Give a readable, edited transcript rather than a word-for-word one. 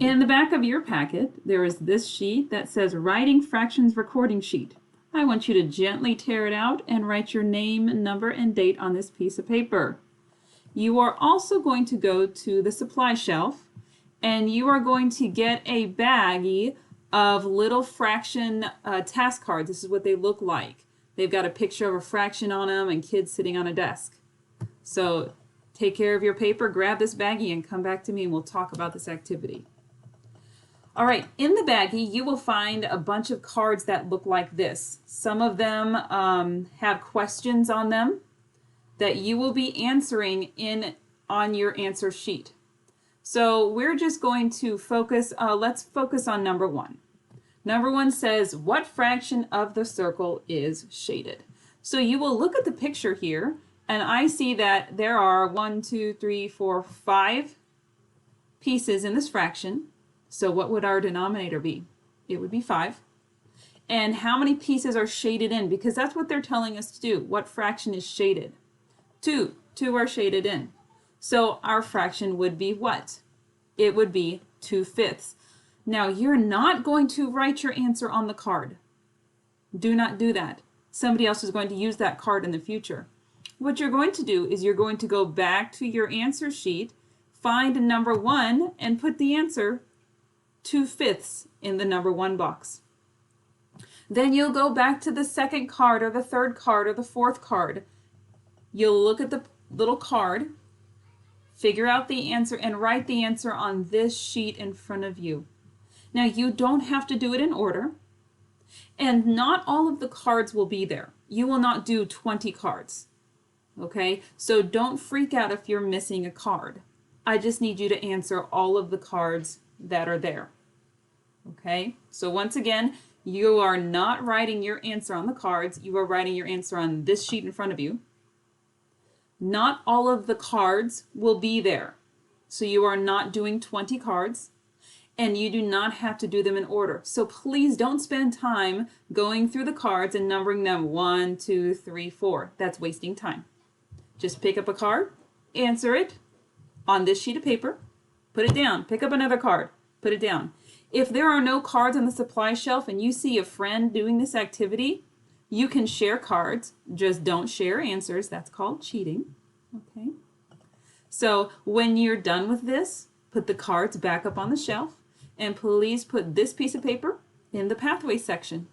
In the back of your packet, there is this sheet that says Writing Fractions Recording Sheet. I want you to gently tear it out and write your name, number, and date on this piece of paper. You are also going to go to the supply shelf and you are going to get a baggie of little fraction task cards. This is what they look like. They've got a picture of a fraction on them and kids sitting on a desk. So take care of your paper, grab this baggie, and come back to me and we'll talk about this activity. All right, in the baggie, you will find a bunch of cards that look like this. Some of them have questions on them that you will be answering on your answer sheet. So we're just going to focus, let's focus on number one. Number one says, what fraction of the circle is shaded? So you will look at the picture here, and I see that there are 5 pieces in this fraction. So what would our denominator be? It would be 5. And how many pieces are shaded in? Because that's what they're telling us to do. What fraction is shaded? 2. 2 are shaded in. So our fraction would be what? It would be 2/5. Now you're not going to write your answer on the card. Do not do that. Somebody else is going to use that card in the future. What you're going to do is you're going to go back to your answer sheet, find number 1, and put the answer 2/5 in the number 1 box. Then you'll go back to the second card or the third card or the fourth card. You'll look at the little card, figure out the answer, and write the answer on this sheet in front of you. Now you don't have to do it in order, and not all of the cards will be there. You will not do 20 cards. Okay, so don't freak out if you're missing a card. I just need you to answer all of the cards that are there. Okay, so once again, you are not writing your answer on the cards. You are writing your answer on this sheet in front of you. Not all of the cards will be there. So you are not doing 20 cards, and you do not have to do them in order. So please don't spend time going through the cards and numbering them 1, 2, 3, 4. That's wasting time. Just pick up a card, answer it on this sheet of paper, put it down, pick up another card, put it down. If there are no cards on the supply shelf and you see a friend doing this activity, you can share cards, just don't share answers. That's called cheating. Okay. So when you're done with this, put the cards back up on the shelf and please put this piece of paper in the pathway section.